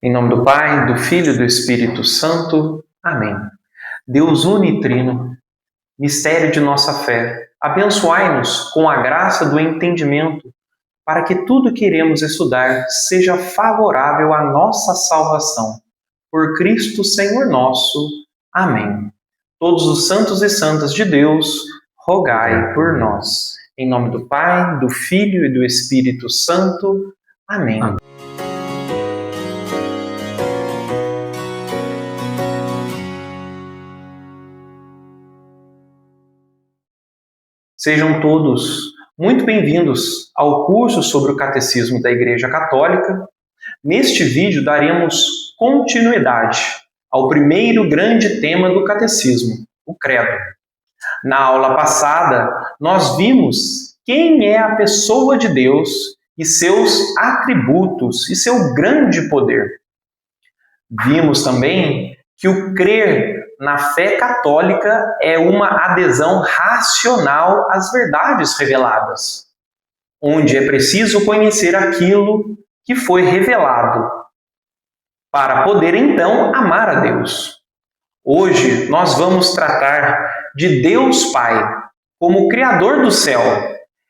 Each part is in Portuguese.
Em nome do Pai, do Filho e do Espírito Santo. Amém. Deus unitrino, mistério de nossa fé, abençoai-nos com a graça do entendimento, para que tudo que iremos estudar seja favorável à nossa salvação. Por Cristo Senhor nosso. Amém. Todos os santos e santas de Deus, rogai por nós. Em nome do Pai, do Filho e do Espírito Santo. Amém. Amém. Sejam todos muito bem-vindos ao curso sobre o Catecismo da Igreja Católica. Neste vídeo daremos continuidade ao primeiro grande tema do Catecismo, o Credo. Na aula passada, nós vimos quem é a pessoa de Deus e seus atributos e seu grande poder. Vimos também que o crer na fé católica é uma adesão racional às verdades reveladas, onde é preciso conhecer aquilo que foi revelado, para poder então amar a Deus. Hoje nós vamos tratar de Deus Pai como Criador do céu.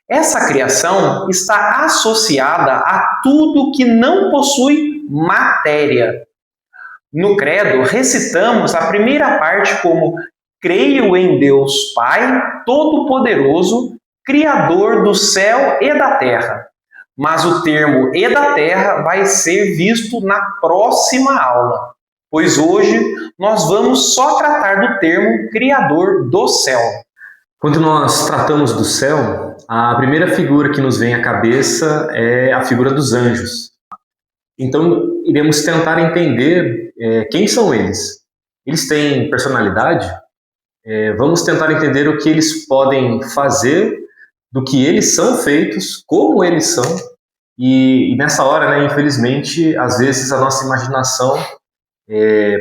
Essa criação está associada a tudo que não possui matéria. No Credo, recitamos a primeira parte como creio em Deus Pai Todo-Poderoso, Criador do céu e da terra. Mas o termo e da terra vai ser visto na próxima aula, pois hoje nós vamos só tratar do termo Criador do céu. Quando nós tratamos do céu, a primeira figura que nos vem à cabeça é a figura dos anjos. Então, iremos tentar entender quem são eles. Eles têm personalidade? Vamos tentar entender o que eles podem fazer, do que eles são feitos, como eles são. E nessa hora, infelizmente, às vezes a nossa imaginação,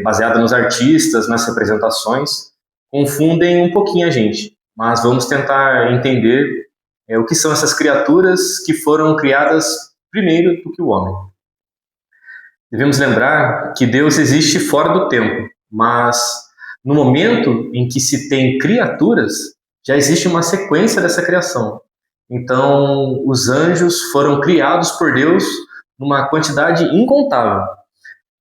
baseada nos artistas, nas representações, confundem um pouquinho a gente. Mas vamos tentar entender o que são essas criaturas que foram criadas primeiro do que o homem. Devemos lembrar que Deus existe fora do tempo, mas no momento em que se tem criaturas, já existe uma sequência dessa criação. Então, os anjos foram criados por Deus numa quantidade incontável.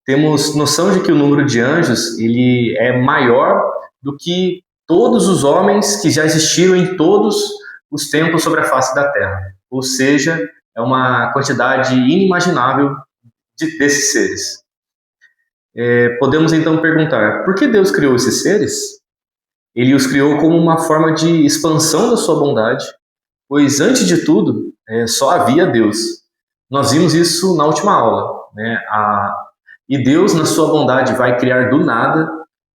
Temos noção de que o número de anjos ele é maior do que todos os homens que já existiram em todos os tempos sobre a face da Terra. Ou seja, é uma quantidade inimaginável desses seres. Podemos então perguntar, por que Deus criou esses seres? Ele os criou como uma forma de expansão da sua bondade, pois antes de tudo, só havia Deus. Nós vimos isso na última aula, e Deus, na sua bondade, vai criar do nada,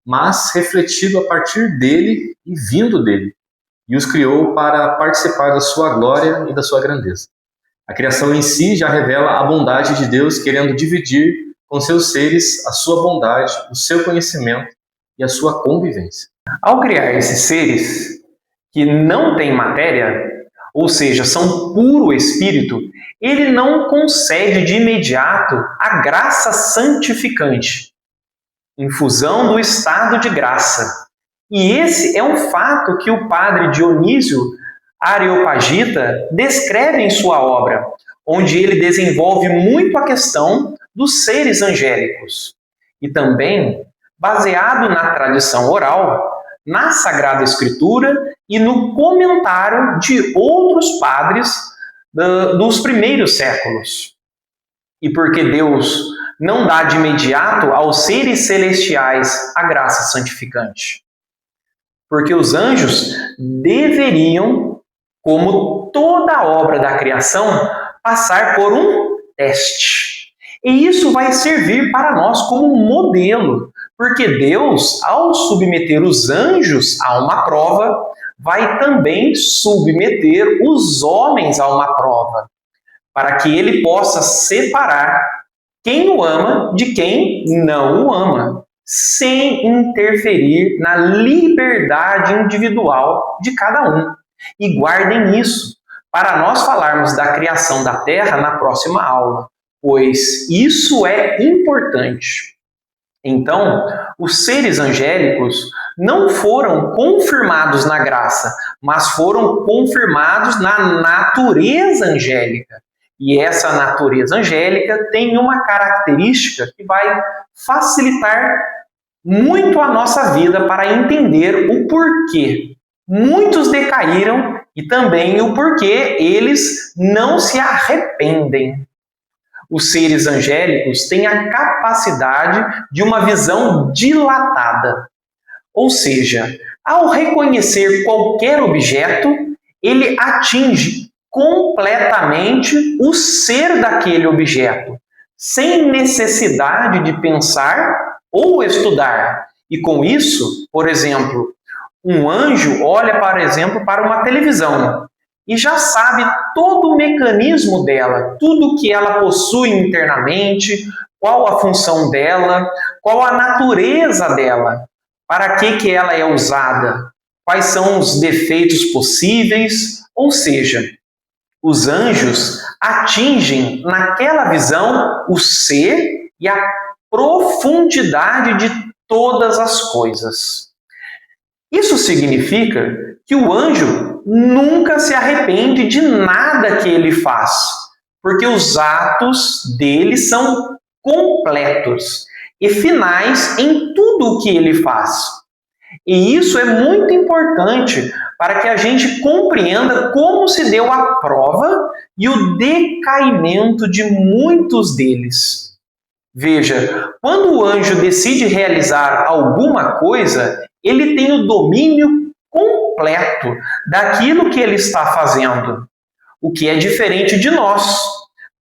mas refletido a partir dele e vindo dele, e os criou para participar da sua glória e da sua grandeza. A criação em si já revela a bondade de Deus, querendo dividir com seus seres a sua bondade, o seu conhecimento e a sua convivência. Ao criar esses seres que não têm matéria, ou seja, são puro espírito, ele não concede de imediato a graça santificante, infusão do estado de graça. E esse é um fato que o padre Dionísio Areopagita descreve em sua obra, onde ele desenvolve muito a questão dos seres angélicos. E também, baseado na tradição oral, na Sagrada Escritura e no comentário de outros padres dos primeiros séculos. E porque Deus não dá de imediato aos seres celestiais a graça santificante? Porque os anjos deveriam, como toda a obra da criação, passar por um teste. E isso vai servir para nós como modelo, porque Deus, ao submeter os anjos a uma prova, vai também submeter os homens a uma prova, para que ele possa separar quem o ama de quem não o ama, sem interferir na liberdade individual de cada um. E guardem isso, para nós falarmos da criação da Terra na próxima aula, pois isso é importante. Então, os seres angélicos não foram confirmados na graça, mas foram confirmados na natureza angélica. E essa natureza angélica tem uma característica que vai facilitar muito a nossa vida para entender o porquê muitos decaíram e também o porquê eles não se arrependem. Os seres angélicos têm a capacidade de uma visão dilatada. Ou seja, ao reconhecer qualquer objeto, ele atinge completamente o ser daquele objeto, sem necessidade de pensar ou estudar. E com isso, por exemplo, um anjo olha, por exemplo, para uma televisão e já sabe todo o mecanismo dela, tudo que ela possui internamente, qual a função dela, qual a natureza dela, para que ela é usada, quais são os defeitos possíveis, ou seja, os anjos atingem naquela visão o ser e a profundidade de todas as coisas. Isso significa que o anjo nunca se arrepende de nada que ele faz, porque os atos dele são completos e finais em tudo o que ele faz. E isso é muito importante para que a gente compreenda como se deu a prova e o decaimento de muitos deles. Veja, quando o anjo decide realizar alguma coisa, ele tem o domínio completo daquilo que ele está fazendo, o que é diferente de nós,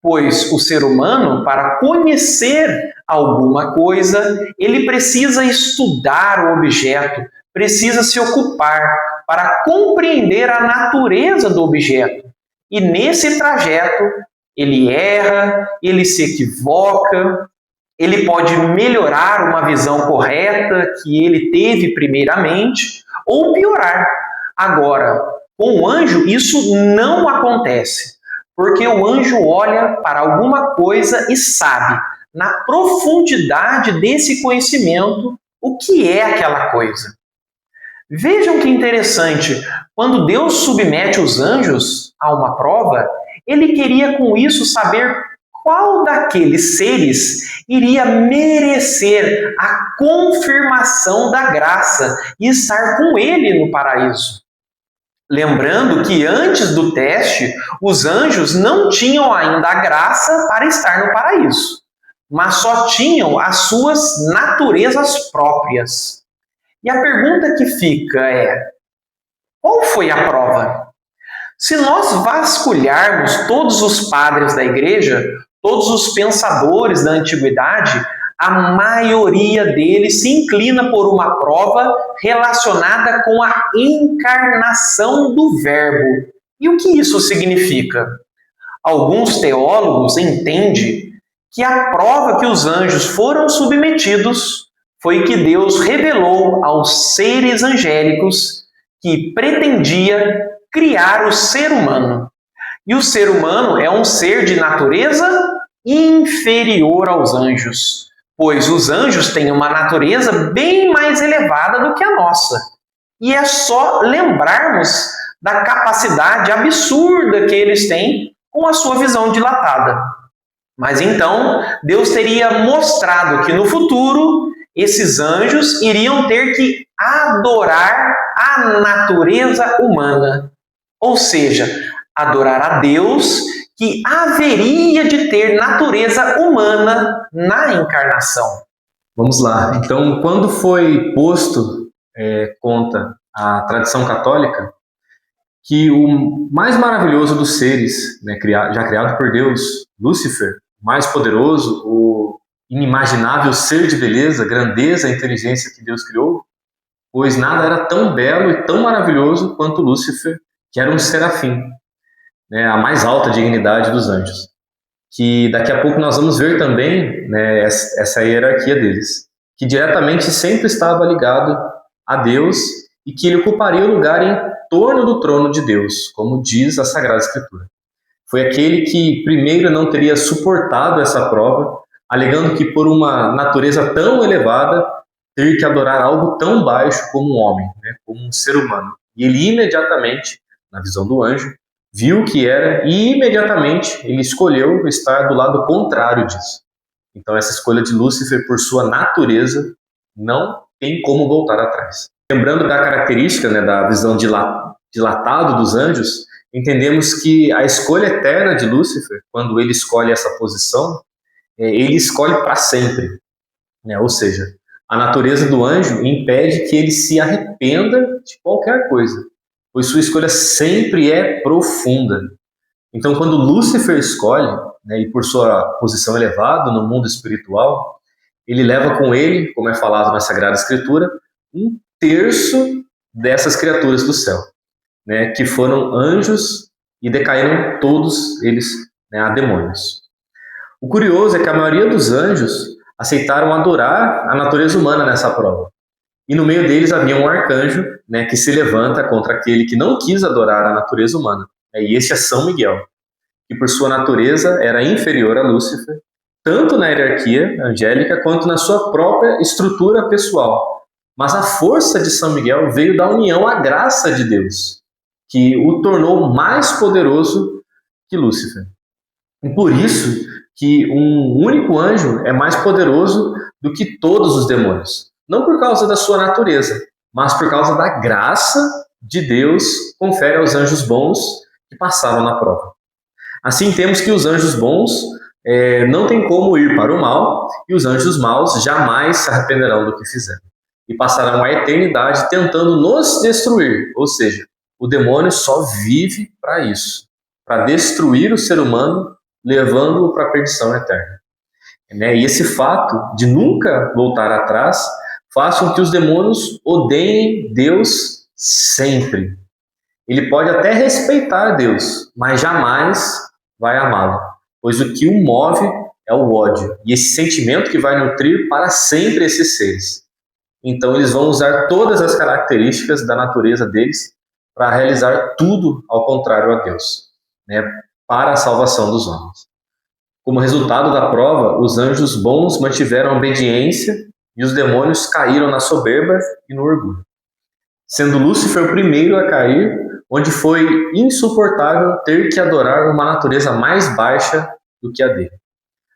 pois o ser humano, para conhecer alguma coisa, ele precisa estudar o objeto, precisa se ocupar para compreender a natureza do objeto. E nesse trajeto, ele erra, ele se equivoca, ele pode melhorar uma visão correta que ele teve primeiramente, ou piorar. Agora, com o anjo, isso não acontece, porque o anjo olha para alguma coisa e sabe, na profundidade desse conhecimento, o que é aquela coisa. Vejam que interessante, quando Deus submete os anjos a uma prova, ele queria com isso saber qual daqueles seres iria merecer a confirmação da graça e estar com ele no paraíso. Lembrando que antes do teste, os anjos não tinham ainda a graça para estar no paraíso, mas só tinham as suas naturezas próprias. E a pergunta que fica é: qual foi a prova? Se nós vasculharmos todos os padres da igreja, todos os pensadores da antiguidade, a maioria deles se inclina por uma prova relacionada com a encarnação do Verbo. E o que isso significa? Alguns teólogos entendem que a prova que os anjos foram submetidos foi que Deus revelou aos seres angélicos que pretendia criar o ser humano. E o ser humano é um ser de natureza inferior aos anjos, pois os anjos têm uma natureza bem mais elevada do que a nossa. E é só lembrarmos da capacidade absurda que eles têm com a sua visão dilatada. Mas então, Deus teria mostrado que no futuro esses anjos iriam ter que adorar a natureza humana, ou seja, adorar a Deus que haveria de ter natureza humana na encarnação. Vamos lá. Então, quando foi posto, conta a tradição católica, que o mais maravilhoso dos seres, né, já criado por Deus, Lúcifer, mais poderoso, o inimaginável ser de beleza, grandeza, inteligência que Deus criou, pois nada era tão belo e tão maravilhoso quanto Lúcifer, que era um serafim, né, a mais alta dignidade dos anjos. Que daqui a pouco nós vamos ver também, né, essa hierarquia deles, que diretamente sempre estava ligado a Deus e que ele ocuparia o lugar em torno do trono de Deus, como diz a Sagrada Escritura. foi aquele que primeiro não teria suportado essa prova, alegando que por uma natureza tão elevada, ter que adorar algo tão baixo como um homem, né, como um ser humano. E ele imediatamente, na visão do anjo, viu o que era e imediatamente ele escolheu estar do lado contrário disso. Então essa escolha de Lúcifer, por sua natureza, não tem como voltar atrás. Lembrando da característica, né, da visão dilatado dos anjos, entendemos que a escolha eterna de Lúcifer, quando ele escolhe essa posição, ele escolhe para sempre, né? Ou seja, a natureza do anjo impede que ele se arrependa de qualquer coisa, pois sua escolha sempre é profunda. Então, quando Lúcifer escolhe, né, e por sua posição elevada no mundo espiritual, ele leva com ele, como é falado na Sagrada Escritura, 1/3 dessas criaturas do céu, né, que foram anjos e decaíram todos eles, né, a demônios. O curioso é que a maioria dos anjos aceitaram adorar a natureza humana nessa prova. E no meio deles havia um arcanjo, né, que se levanta contra aquele que não quis adorar a natureza humana. E este é São Miguel, que por sua natureza era inferior a Lúcifer, tanto na hierarquia angélica quanto na sua própria estrutura pessoal. Mas a força de São Miguel veio da união à graça de Deus, que o tornou mais poderoso que Lúcifer. E por isso que um único anjo é mais poderoso do que todos os demônios. Não por causa da sua natureza, mas por causa da graça de Deus que confere aos anjos bons que passaram na prova. Assim temos que os anjos bons não têm como ir para o mal, e os anjos maus jamais se arrependerão do que fizeram. E passarão a eternidade tentando nos destruir, ou seja, o demônio só vive para isso, para destruir o ser humano, levando-o para a perdição eterna. E esse fato de nunca voltar atrás faz com que os demônios odeiem Deus sempre. Ele pode até respeitar Deus, mas jamais vai amá-lo, pois o que o move é o ódio, e esse sentimento que vai nutrir para sempre esses seres. Então eles vão usar todas as características da natureza deles para realizar tudo ao contrário a Deus, né, para a salvação dos homens. Como resultado da prova, os anjos bons mantiveram a obediência e os demônios caíram na soberba e no orgulho, sendo Lúcifer o primeiro a cair, onde foi insuportável ter que adorar uma natureza mais baixa do que a dele.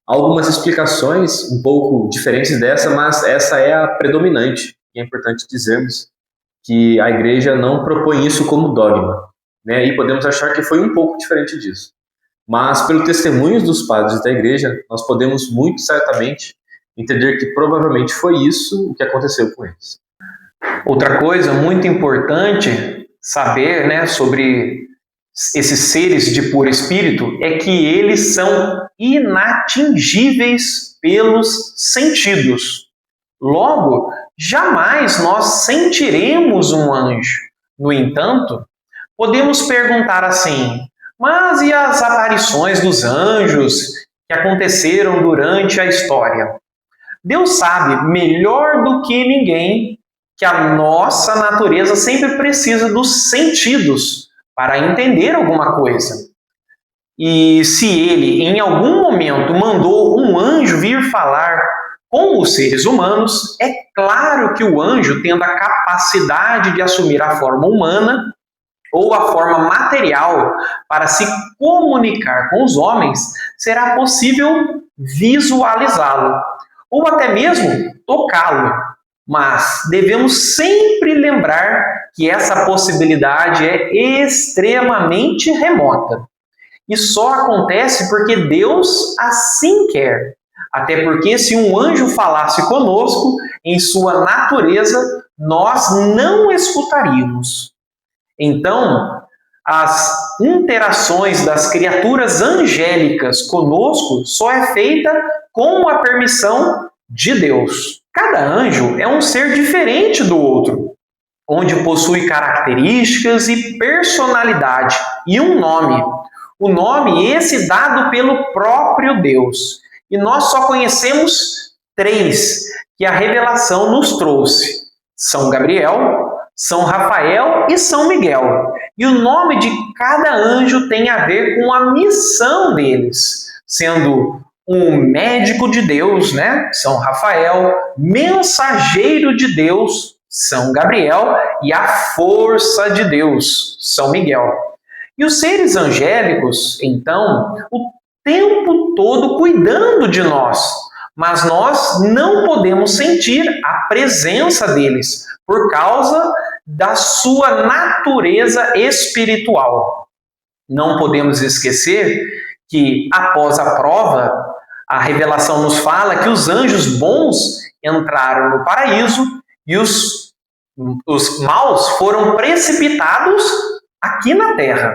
Há algumas explicações um pouco diferentes dessa, mas essa é a predominante. E é importante dizermos que a Igreja não propõe isso como dogma, né? E podemos achar que foi um pouco diferente disso. Mas, pelo testemunho dos padres da Igreja, nós podemos muito certamente entender que provavelmente foi isso o que aconteceu com eles. Outra coisa muito importante saber, né, sobre esses seres de puro espírito é que eles são inatingíveis pelos sentidos. Logo, jamais nós sentiremos um anjo. No entanto, podemos perguntar assim: mas e as aparições dos anjos que aconteceram durante a história? Deus sabe melhor do que ninguém que a nossa natureza sempre precisa dos sentidos para entender alguma coisa. E se ele, em algum momento, mandou um anjo vir falar com os seres humanos, é claro que o anjo, tendo a capacidade de assumir a forma humana ou a forma material para se comunicar com os homens, será possível visualizá-lo, ou até mesmo tocá-lo. Mas devemos sempre lembrar que essa possibilidade é extremamente remota. E só acontece porque Deus assim quer. Até porque se um anjo falasse conosco, em sua natureza, nós não escutaríamos. Então, as interações das criaturas angélicas conosco só é feita com a permissão de Deus. Cada anjo é um ser diferente do outro, onde possui características e personalidade e um nome. O nome esse dado pelo próprio Deus. E nós só conhecemos 3 que a revelação nos trouxe: São Gabriel, São Rafael e São Miguel. E o nome de cada anjo tem a ver com a missão deles, sendo um médico de Deus, né, São Rafael, mensageiro de Deus, São Gabriel, e a força de Deus, São Miguel. E os seres angélicos, então, o tempo todo cuidando de nós, mas nós não podemos sentir a presença deles por causa da sua natureza espiritual. Não podemos esquecer que, após a prova, a revelação nos fala que os anjos bons entraram no paraíso e os maus foram precipitados aqui na terra.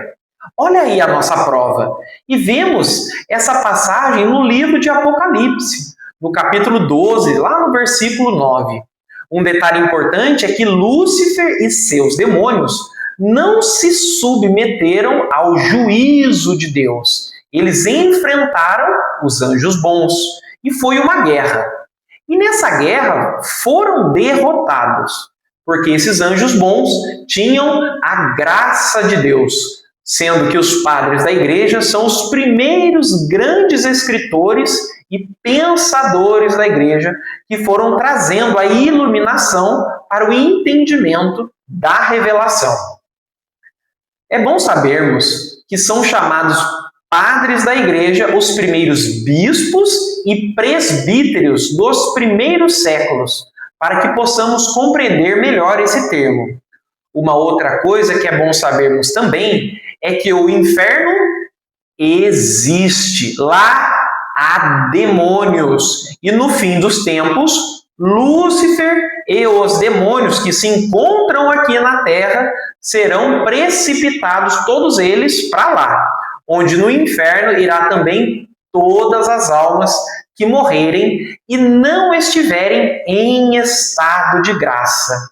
Olha aí a nossa prova. E vemos essa passagem no livro de Apocalipse, no capítulo 12, lá no versículo 9. Um detalhe importante é que Lúcifer e seus demônios não se submeteram ao juízo de Deus. Eles enfrentaram os anjos bons e foi uma guerra. E nessa guerra foram derrotados, porque esses anjos bons tinham a graça de Deus, sendo que os padres da igreja são os primeiros grandes escritores e pensadores da igreja que foram trazendo a iluminação para o entendimento da revelação. É bom sabermos que são chamados padres da igreja os primeiros bispos e presbíteros dos primeiros séculos, para que possamos compreender melhor esse termo. Uma outra coisa que é bom sabermos também é que o inferno existe. Lá há demônios. E no fim dos tempos, Lúcifer e os demônios que se encontram aqui na Terra serão precipitados, todos eles, para lá, onde no inferno irá também todas as almas que morrerem e não estiverem em estado de graça.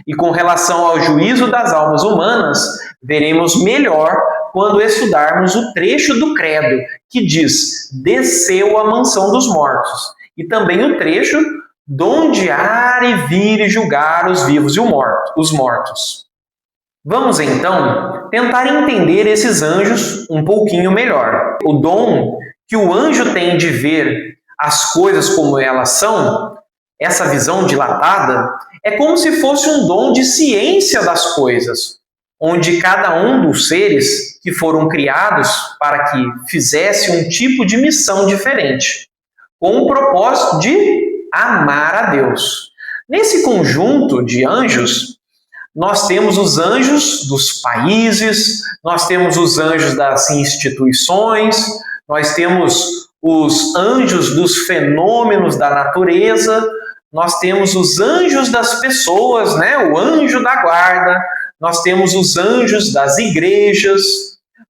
E com relação ao juízo das almas humanas, veremos melhor quando estudarmos o trecho do credo que diz: desceu à mansão dos mortos, e também o trecho donde há de vir e julgar os vivos e os mortos. Vamos então tentar entender esses anjos um pouquinho melhor. O dom que o anjo tem de ver as coisas como elas são, essa visão dilatada, é como se fosse um dom de ciência das coisas, onde cada um dos seres que foram criados para que fizesse um tipo de missão diferente, com o propósito de amar a Deus. Nesse conjunto de anjos, nós temos os anjos dos países, nós temos os anjos das instituições, nós temos os anjos dos fenômenos da natureza, nós temos os anjos das pessoas, né? O anjo da guarda, nós temos os anjos das igrejas,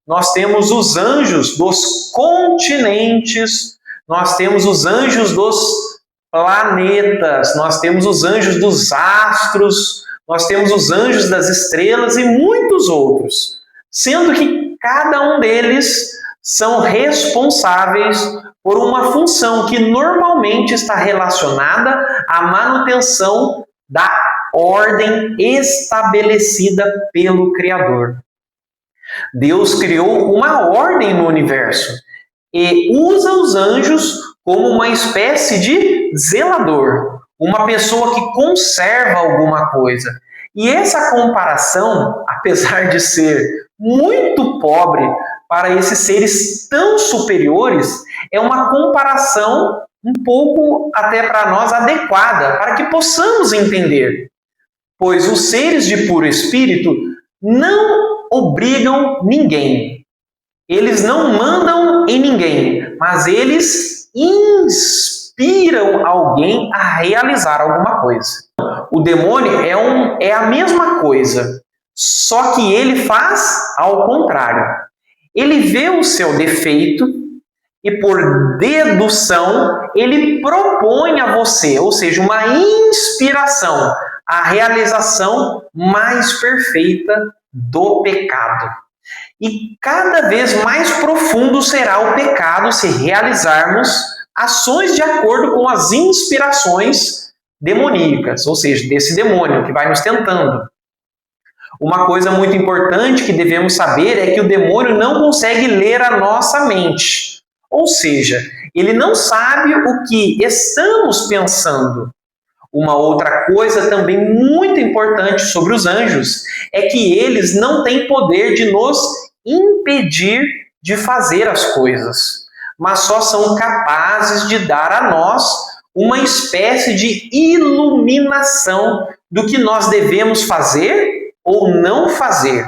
nós temos os anjos dos continentes, nós temos os anjos dos planetas, nós temos os anjos dos astros, nós temos os anjos das estrelas e muitos outros, sendo que cada um deles são responsáveis por uma função que normalmente está relacionada à manutenção da ordem estabelecida pelo Criador. Deus criou uma ordem no universo e usa os anjos como uma espécie de zelador, uma pessoa que conserva alguma coisa. E essa comparação, apesar de ser muito pobre para esses seres tão superiores, é uma comparação um pouco até para nós adequada, para que possamos entender. Pois os seres de puro espírito não obrigam ninguém. Eles não mandam em ninguém, mas eles inspiram alguém a realizar alguma coisa. O demônio é a mesma coisa, só que ele faz ao contrário. Ele vê o seu defeito e, por dedução, ele propõe a você, ou seja, uma inspiração, a realização mais perfeita do pecado. E cada vez mais profundo será o pecado se realizarmos ações de acordo com as inspirações demoníacas, ou seja, desse demônio que vai nos tentando. Uma coisa muito importante que devemos saber é que o demônio não consegue ler a nossa mente. Ou seja, ele não sabe o que estamos pensando. Uma outra coisa também muito importante sobre os anjos é que eles não têm poder de nos impedir de fazer as coisas, mas só são capazes de dar a nós uma espécie de iluminação do que nós devemos fazer ou não fazer.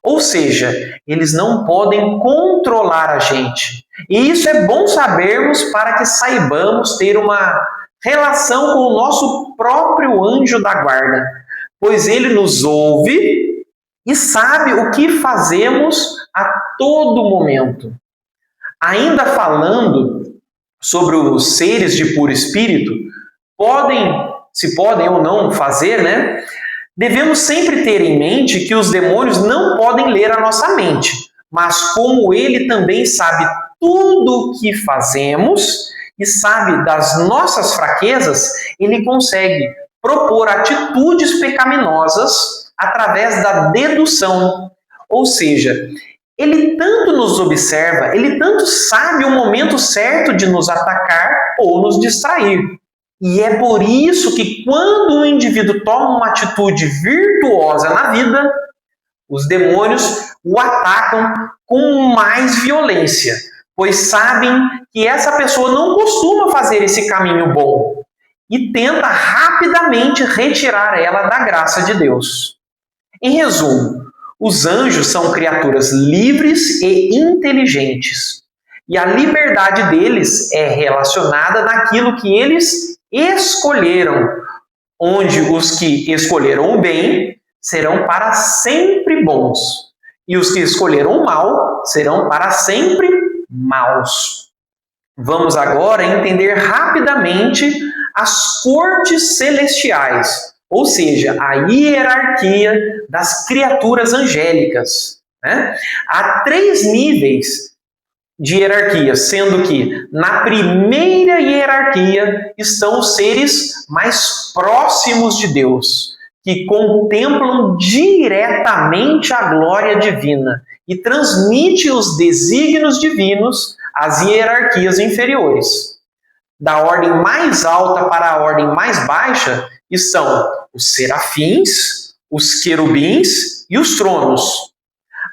Ou seja, eles não podem controlar a gente. E isso é bom sabermos para que saibamos ter uma relação com o nosso próprio anjo da guarda, pois ele nos ouve e sabe o que fazemos a todo momento. Ainda falando sobre os seres de puro espírito, se podem ou não fazer, né? Devemos sempre ter em mente que os demônios não podem ler a nossa mente, mas como ele também sabe tudo o que fazemos e sabe das nossas fraquezas, ele consegue propor atitudes pecaminosas através da dedução. Ou seja, ele tanto nos observa, ele tanto sabe o momento certo de nos atacar ou nos distrair. E é por isso que quando o indivíduo toma uma atitude virtuosa na vida, os demônios o atacam com mais violência, pois sabem que essa pessoa não costuma fazer esse caminho bom e tenta rapidamente retirar ela da graça de Deus. Em resumo, os anjos são criaturas livres e inteligentes, e a liberdade deles é relacionada naquilo que eles escolheram, onde os que escolheram o bem serão para sempre bons, e os que escolheram o mal serão para sempre maus. Vamos agora entender rapidamente as cortes celestiais, ou seja, a hierarquia das criaturas angélicas, né? Há 3 níveis de hierarquia, sendo que na primeira hierarquia estão os seres mais próximos de Deus, que contemplam diretamente a glória divina e transmitem os desígnios divinos às hierarquias inferiores. Da ordem mais alta para a ordem mais baixa estão os serafins, os querubins e os tronos.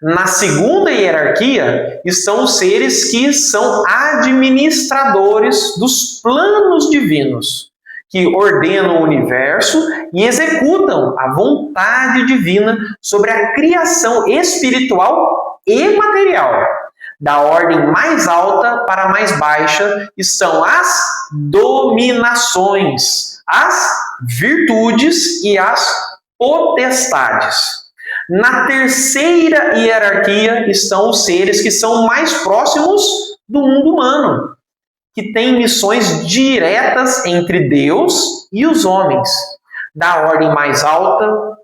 Na segunda hierarquia estão os seres que são administradores dos planos divinos, que ordenam o universo e executam a vontade divina sobre a criação espiritual e material. Da ordem mais alta para a mais baixa estão as dominações, as virtudes e as potestades. Na terceira hierarquia estão os seres que são mais próximos do mundo humano, que têm missões diretas entre Deus e os homens. Da ordem mais alta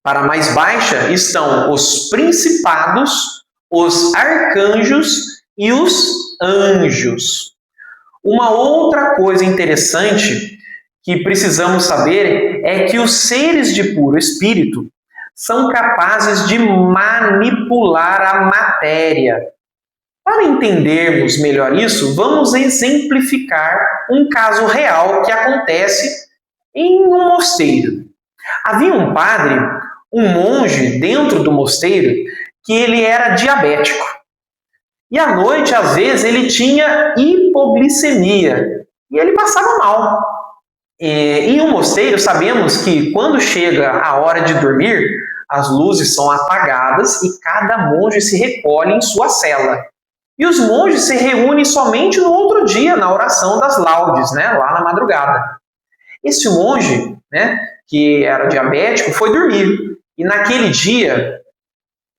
para a mais baixa estão os principados, os arcanjos e os anjos. Uma outra coisa interessante que precisamos saber é que os seres de puro espírito são capazes de manipular a matéria. Para entendermos melhor isso, vamos exemplificar um caso real que acontece em um mosteiro. Havia um padre, um monge dentro do mosteiro, que ele era diabético. E à noite, às vezes, ele tinha hipoglicemia e ele passava mal. Em um mosteiro, sabemos que quando chega a hora de dormir, as luzes são apagadas e cada monge se recolhe em sua cela. E os monges se reúnem somente no outro dia, na oração das laudes, né, lá na madrugada. Esse monge, né, que era diabético, foi dormir. E naquele dia,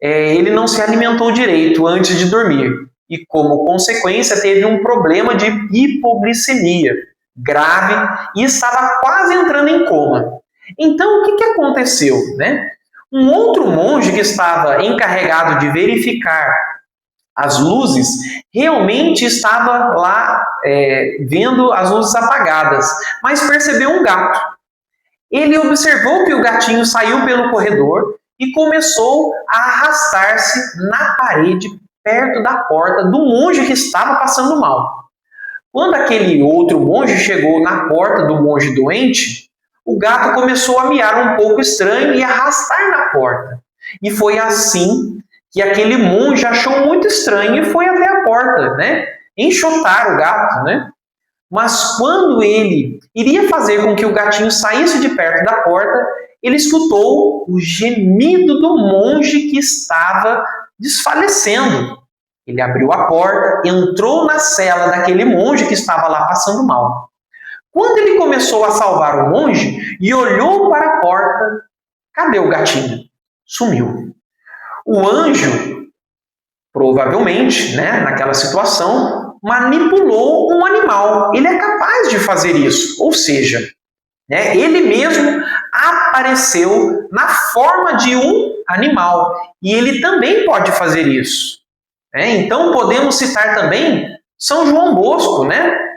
ele não se alimentou direito antes de dormir. E como consequência, teve um problema de hipoglicemia grave e estava quase entrando em coma. Então, o que aconteceu, né? Um outro monge que estava encarregado de verificar as luzes realmente estava lá vendo as luzes apagadas, mas percebeu um gato. Ele observou que o gatinho saiu pelo corredor e começou a arrastar-se na parede perto da porta do monge que estava passando mal. Quando aquele outro monge chegou na porta do monge doente, o gato começou a miar um pouco estranho e arrastar na porta. E foi assim que aquele monge achou muito estranho e foi até a porta, enxotar o gato, Mas quando ele iria fazer com que o gatinho saísse de perto da porta, ele escutou o gemido do monge que estava desfalecendo. Ele abriu a porta, entrou na cela daquele monge que estava lá passando mal. Quando ele começou a salvar o monge e olhou para a porta, cadê o gatinho? Sumiu. O anjo, provavelmente, naquela situação, manipulou um animal. Ele é capaz de fazer isso. Ou seja, ele mesmo apareceu na forma de um animal. E ele também pode fazer isso. Então podemos citar também São João Bosco,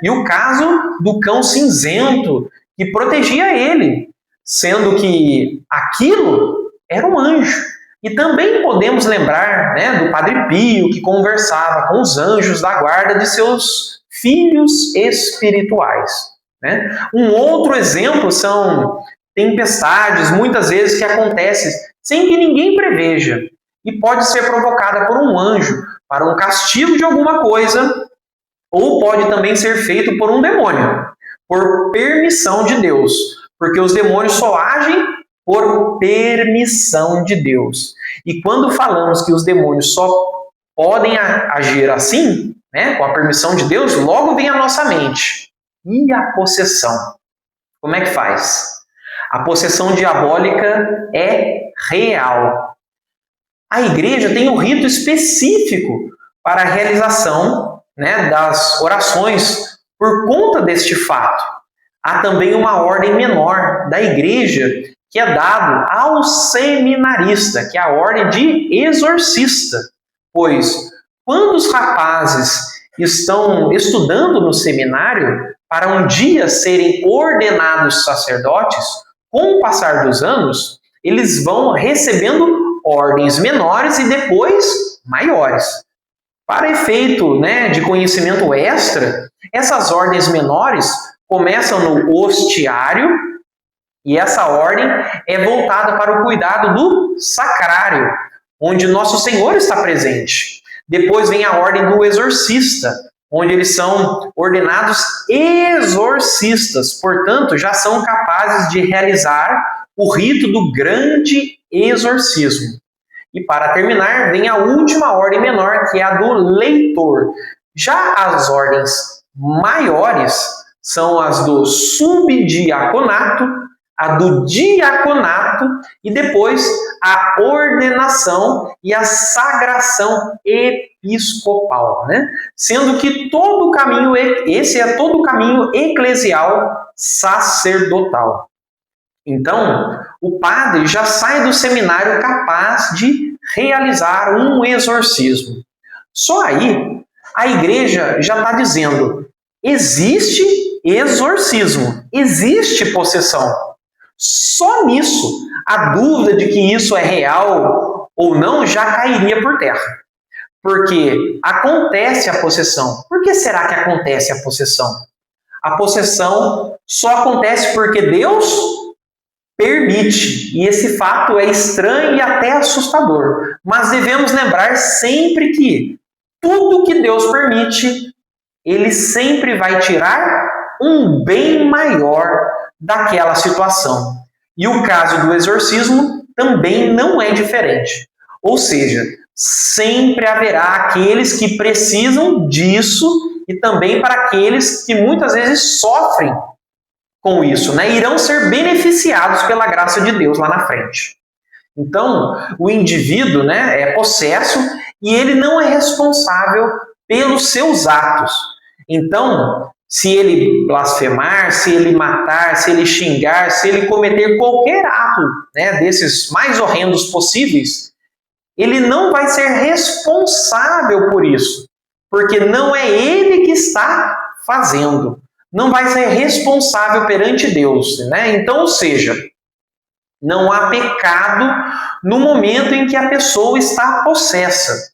e o caso do cão cinzento que protegia ele, sendo que aquilo era um anjo. E também podemos lembrar do Padre Pio, que conversava com os anjos da guarda de seus filhos espirituais. Um outro exemplo são tempestades, muitas vezes que acontecem sem que ninguém preveja, e pode ser provocada por um anjo, para um castigo de alguma coisa, ou pode também ser feito por um demônio, por permissão de Deus, porque os demônios só agem por permissão de Deus. E quando falamos que os demônios só podem agir assim, com a permissão de Deus, logo vem à nossa mente. E a possessão? Como é que faz? A possessão diabólica é real. A igreja tem um rito específico para a realização das orações por conta deste fato. Há também uma ordem menor da igreja que é dado ao seminarista, que é a ordem de exorcista. Pois, quando os rapazes estão estudando no seminário, para um dia serem ordenados sacerdotes, com o passar dos anos, eles vão recebendo ordens menores e depois maiores. Para efeito de conhecimento extra, essas ordens menores começam no hostiário, e essa ordem é voltada para o cuidado do sacrário, onde Nosso Senhor está presente. Depois vem a ordem do exorcista, onde eles são ordenados exorcistas, portanto, já são capazes de realizar o rito do grande exorcismo. E para terminar, vem a última ordem menor, que é a do leitor. Já as ordens maiores são as do subdiaconato, a do diaconato e depois a ordenação e a sagração episcopal, Sendo que todo o caminho, esse é todo o caminho eclesial sacerdotal. Então, o padre já sai do seminário capaz de realizar um exorcismo. Só aí, a igreja já está dizendo, existe exorcismo, existe possessão. Só nisso, a dúvida de que isso é real ou não já cairia por terra. Porque acontece a possessão. Por que será que acontece a possessão? A possessão só acontece porque Deus permite. E esse fato é estranho e até assustador. Mas devemos lembrar sempre que tudo que Deus permite, Ele sempre vai tirar um bem maior daquela situação. E o caso do exorcismo também não é diferente. Ou seja, sempre haverá aqueles que precisam disso e também para aqueles que muitas vezes sofrem com isso, irão ser beneficiados pela graça de Deus lá na frente. Então, o indivíduo é possesso e ele não é responsável pelos seus atos. Então, se ele blasfemar, se ele matar, se ele xingar, se ele cometer qualquer ato desses mais horrendos possíveis, ele não vai ser responsável por isso, porque não é ele que está fazendo. Não vai ser responsável perante Deus. Então, ou seja, Não há pecado no momento em que a pessoa está possessa.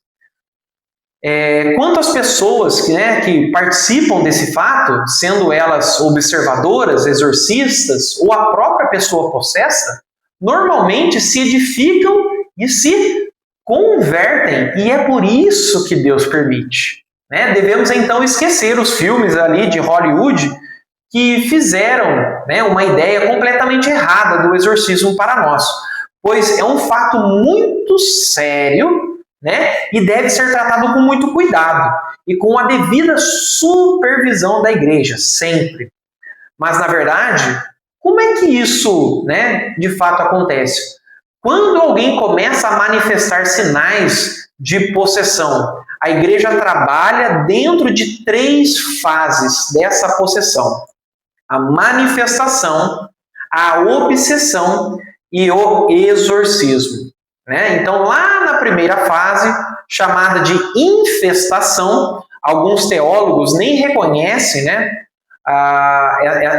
Quanto às pessoas que participam desse fato, sendo elas observadoras, exorcistas ou a própria pessoa possessa, normalmente se edificam e se convertem, e é por isso que Deus permite. Devemos então esquecer os filmes ali de Hollywood que fizeram uma ideia completamente errada do exorcismo para nós, pois é um fato muito sério, e deve ser tratado com muito cuidado e com a devida supervisão da igreja, sempre. Mas, na verdade, como é que isso de fato acontece? Quando alguém começa a manifestar sinais de possessão, a igreja trabalha dentro de 3 fases dessa possessão: a manifestação, a obsessão e o exorcismo. Então, lá na primeira fase, chamada de infestação, alguns teólogos nem reconhecem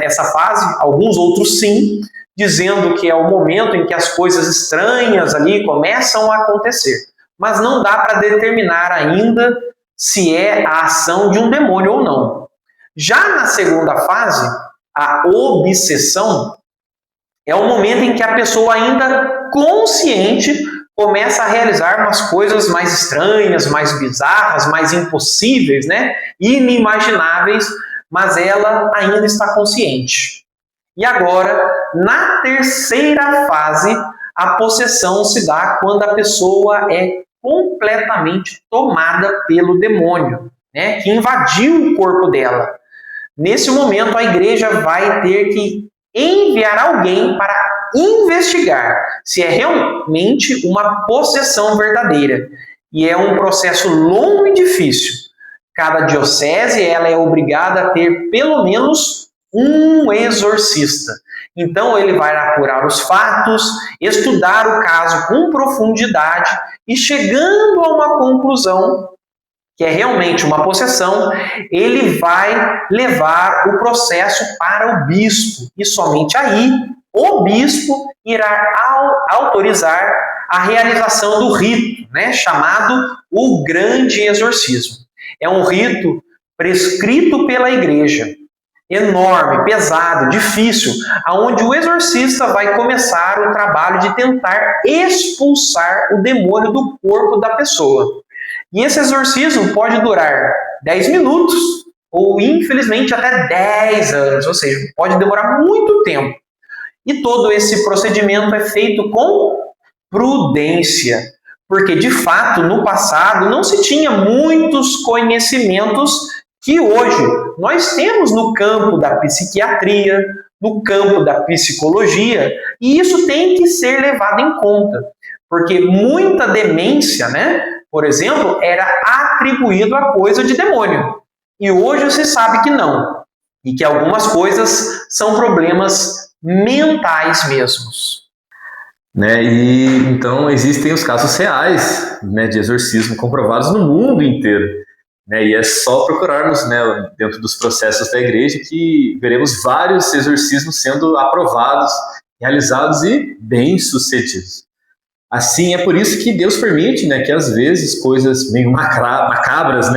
essa fase, alguns outros sim, dizendo que é o momento em que as coisas estranhas ali começam a acontecer. Mas não dá para determinar ainda se é a ação de um demônio ou não. Já na segunda fase, a obsessão, é o momento em que a pessoa ainda consciente começa a realizar umas coisas mais estranhas, mais bizarras, mais impossíveis, inimagináveis, mas ela ainda está consciente. E agora, na terceira fase, a possessão se dá quando a pessoa é completamente tomada pelo demônio, que invadiu o corpo dela. Nesse momento, a igreja vai ter que enviar alguém para investigar se é realmente uma possessão verdadeira. E é um processo longo e difícil. Cada diocese ela é obrigada a ter pelo menos um exorcista. Então ele vai apurar os fatos, estudar o caso com profundidade e, chegando a uma conclusão que é realmente uma possessão, ele vai levar o processo para o bispo. E somente aí o bispo irá autorizar a realização do rito, chamado o grande exorcismo. É um rito prescrito pela igreja, enorme, pesado, difícil, onde o exorcista vai começar o trabalho de tentar expulsar o demônio do corpo da pessoa. E esse exorcismo pode durar 10 minutos ou, infelizmente, até 10 anos, ou seja, pode demorar muito tempo. E todo esse procedimento é feito com prudência, porque, de fato, no passado não se tinha muitos conhecimentos que hoje nós temos no campo da psiquiatria, no campo da psicologia, e isso tem que ser levado em conta, porque muita demência, por exemplo, era atribuído a coisa de demônio. E hoje se sabe que não. E que algumas coisas são problemas mentais mesmos. E então existem os casos reais de exorcismo comprovados no mundo inteiro. E é só procurarmos dentro dos processos da igreja que veremos vários exorcismos sendo aprovados, realizados e bem-sucedidos. Assim, é por isso que Deus permite que às vezes coisas meio macabras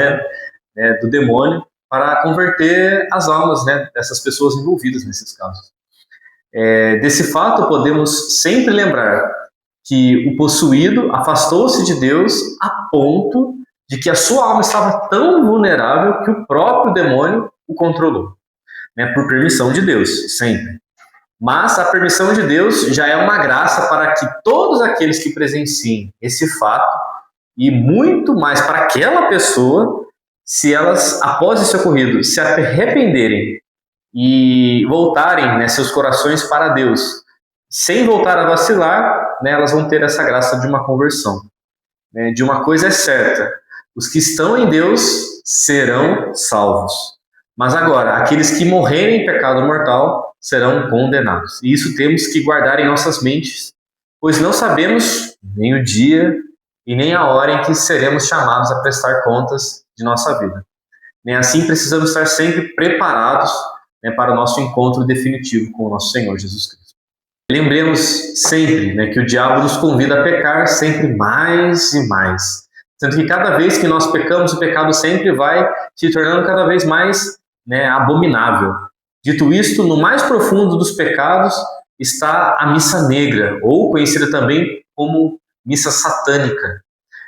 do demônio para converter as almas dessas pessoas envolvidas nesses casos. Desse fato, podemos sempre lembrar que o possuído afastou-se de Deus a ponto de que a sua alma estava tão vulnerável que o próprio demônio o controlou, por permissão de Deus, sempre. Mas a permissão de Deus já é uma graça para que todos aqueles que presenciem esse fato, e muito mais para aquela pessoa, se elas, após esse ocorrido, se arrependerem e voltarem seus corações para Deus, sem voltar a vacilar, elas vão ter essa graça de uma conversão. De uma coisa é certa: os que estão em Deus serão salvos. Mas agora, aqueles que morrerem em pecado mortal serão condenados. E isso temos que guardar em nossas mentes, pois não sabemos nem o dia e nem a hora em que seremos chamados a prestar contas de nossa vida. Assim, precisamos estar sempre preparados para o nosso encontro definitivo com o nosso Senhor Jesus Cristo. Lembremos sempre, né, que o diabo nos convida a pecar sempre mais e mais. Sendo que cada vez que nós pecamos, o pecado sempre vai se tornando cada vez mais, né, abominável. Dito isto, no mais profundo dos pecados está a missa negra, ou conhecida também como missa satânica,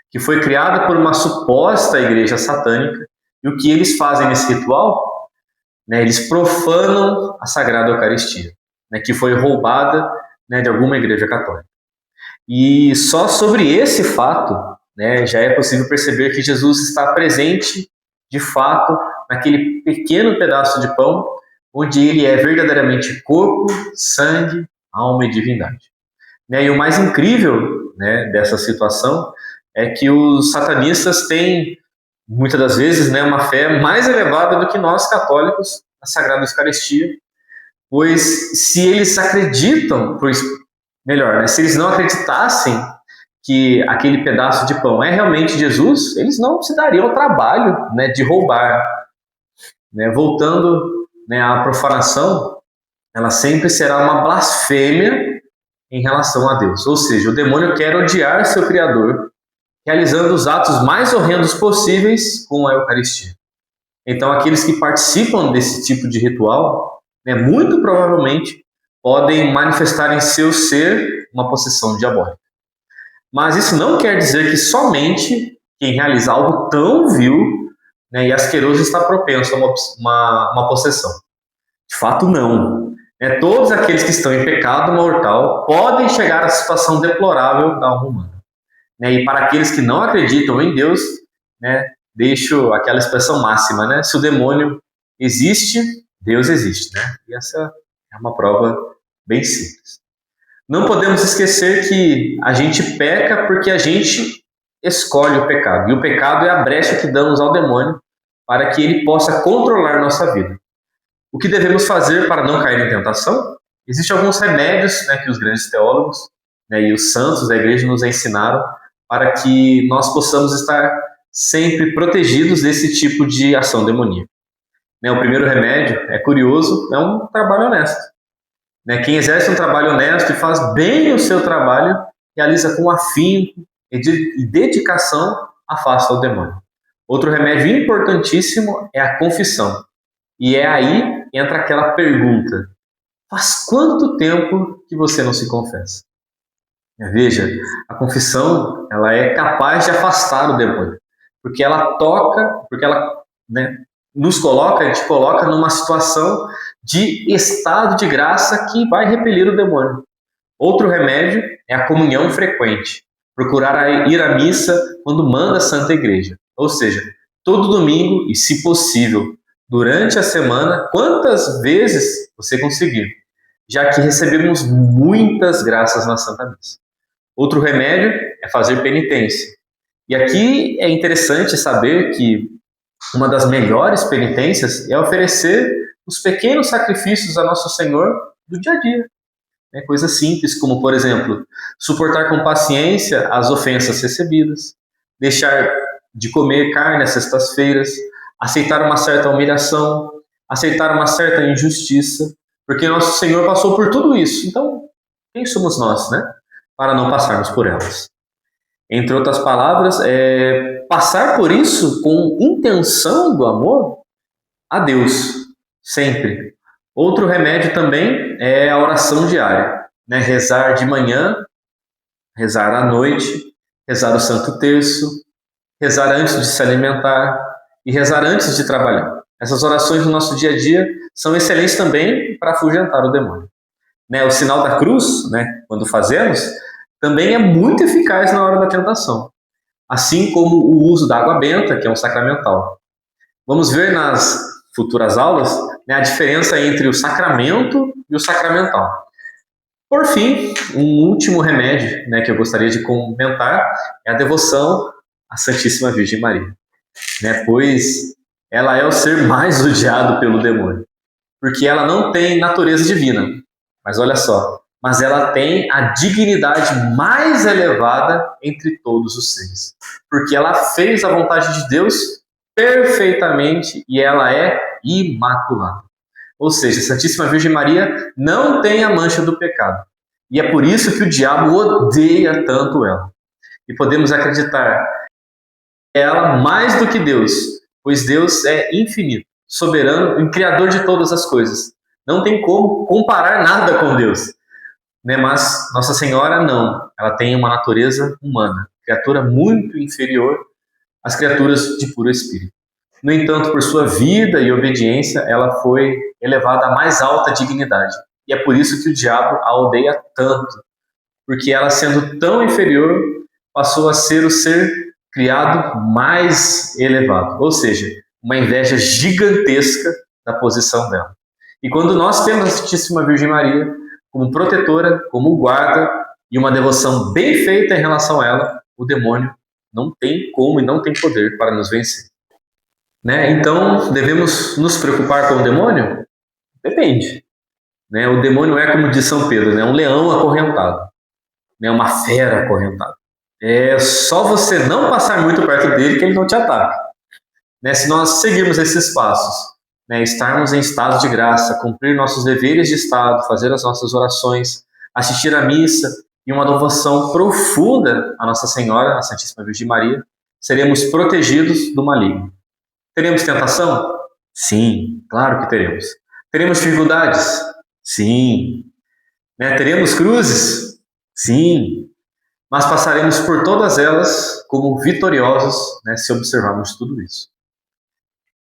que foi criada por uma suposta igreja satânica. E o que eles fazem nesse ritual? Né, eles profanam a Sagrada Eucaristia, né, que foi roubada, né, de alguma igreja católica. E só sobre esse fato, né, já é possível perceber que Jesus está presente, de fato, naquele pequeno pedaço de pão, onde ele é verdadeiramente corpo, sangue, alma e divindade. Né, e o mais incrível, né, dessa situação é que os satanistas têm, muitas das vezes, né, uma fé mais elevada do que nós católicos na Sagrada Eucaristia, pois se eles acreditam, melhor, né, se eles não acreditassem que aquele pedaço de pão é realmente Jesus, eles não se dariam o trabalho, né, de roubar. Né, voltando, né, à profanação, ela sempre será uma blasfêmia em relação a Deus. Ou seja, o demônio quer odiar seu Criador, realizando os atos mais horrendos possíveis com a Eucaristia. Então, aqueles que participam desse tipo de ritual, né, muito provavelmente podem manifestar em seu ser uma possessão diabólica. Mas isso não quer dizer que somente quem realiza algo tão vil, né, e asqueroso está propenso a uma possessão. De fato, não. Né, todos aqueles que estão em pecado mortal podem chegar à situação deplorável da alma humana. Né, e para aqueles que não acreditam em Deus, né, deixo aquela expressão máxima, né? Se o demônio existe, Deus existe, né? E essa é uma prova bem simples. Não podemos esquecer que a gente peca porque a gente escolhe o pecado. E o pecado é a brecha que damos ao demônio para que ele possa controlar nossa vida. O que devemos fazer para não cair em tentação? Existem alguns remédios, né, que os grandes teólogos, né, e os santos da igreja nos ensinaram para que nós possamos estar sempre protegidos desse tipo de ação demoníaca. Né, o primeiro remédio, é curioso, é um trabalho honesto. Né, quem exerce um trabalho honesto e faz bem o seu trabalho, realiza com afinco e dedicação, afasta o demônio. Outro remédio importantíssimo é a confissão. E é aí que entra aquela pergunta: faz quanto tempo que você não se confessa? Veja, a confissão, ela é capaz de afastar o demônio, porque ela toca, porque ela, né, nos coloca, a gente coloca numa situação de estado de graça que vai repelir o demônio. Outro remédio é a comunhão frequente, procurar ir à missa quando manda a Santa Igreja, ou seja, todo domingo e, se possível, durante a semana, quantas vezes você conseguir, já que recebemos muitas graças na Santa Missa. Outro remédio é fazer penitência. E aqui é interessante saber que uma das melhores penitências é oferecer os pequenos sacrifícios a Nosso Senhor do dia a dia. É coisas simples, como, por exemplo, suportar com paciência as ofensas recebidas, deixar de comer carne às sextas-feiras, aceitar uma certa humilhação, aceitar uma certa injustiça, porque Nosso Senhor passou por tudo isso. Então, quem somos nós, né, para não passarmos por elas? Entre outras palavras, passar por isso com intenção do amor a Deus, sempre. Outro remédio também é a oração diária, né? Rezar de manhã, rezar à noite, rezar o Santo Terço, rezar antes de se alimentar e rezar antes de trabalhar. Essas orações no nosso dia a dia são excelentes também para afugentar o demônio. Né? O sinal da cruz, né, quando fazemos, também é muito eficaz na hora da tentação, assim como o uso da água benta, que é um sacramental. Vamos ver nas futuras aulas, né, a diferença entre o sacramento e o sacramental. Por fim, um último remédio, né, que eu gostaria de comentar é a devoção à Santíssima Virgem Maria, né, pois ela é o ser mais odiado pelo demônio, porque ela não tem natureza divina, mas olha só, mas ela tem a dignidade mais elevada entre todos os seres, porque ela fez a vontade de Deus perfeitamente e ela é imaculada. Ou seja, a Santíssima Virgem Maria não tem a mancha do pecado. E é por isso que o diabo odeia tanto ela. E podemos acreditar ela mais do que Deus, pois Deus é infinito, soberano e criador de todas as coisas. Não tem como comparar nada com Deus, né? Mas Nossa Senhora não, ela tem uma natureza humana, criatura muito inferior às criaturas de puro espírito. No entanto, por sua vida e obediência, ela foi elevada à mais alta dignidade. E é por isso que o diabo a odeia tanto, porque ela, sendo tão inferior, passou a ser o ser criado mais elevado, ou seja, uma inveja gigantesca da posição dela. E quando nós temos a Santíssima Virgem Maria como protetora, como guarda e uma devoção bem feita em relação a ela, o demônio não tem como e não tem poder para nos vencer. Né? Então, devemos nos preocupar com o demônio? Depende. Né? O demônio é, como diz São Pedro, né? Um leão acorrentado, né? Uma fera acorrentada. É só você não passar muito perto dele que ele não te ataca. Né? Se nós seguirmos esses passos, né? Estarmos em estado de graça, cumprir nossos deveres de estado, fazer as nossas orações, assistir à missa e uma devoção profunda à Nossa Senhora, a Santíssima Virgem Maria, seremos protegidos do maligno. Teremos tentação? Sim, claro que teremos. Teremos dificuldades? Sim. Né? Teremos cruzes? Sim. Mas passaremos por todas elas como vitoriosos, né, se observarmos tudo isso.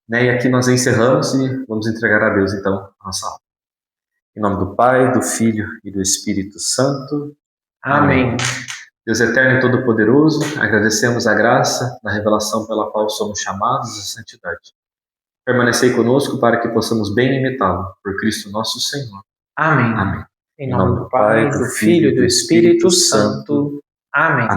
Né? E aqui nós encerramos e vamos entregar a Deus, então, a nossa alma. Em nome do Pai, do Filho e do Espírito Santo. Amém. Deus eterno e todo-poderoso, agradecemos a graça da revelação pela qual somos chamados à santidade. Permanecei conosco para que possamos bem imitá-lo, por Cristo nosso Senhor. Amém. Amém. Em nome do Pai, do Filho e do Espírito Santo. Amém.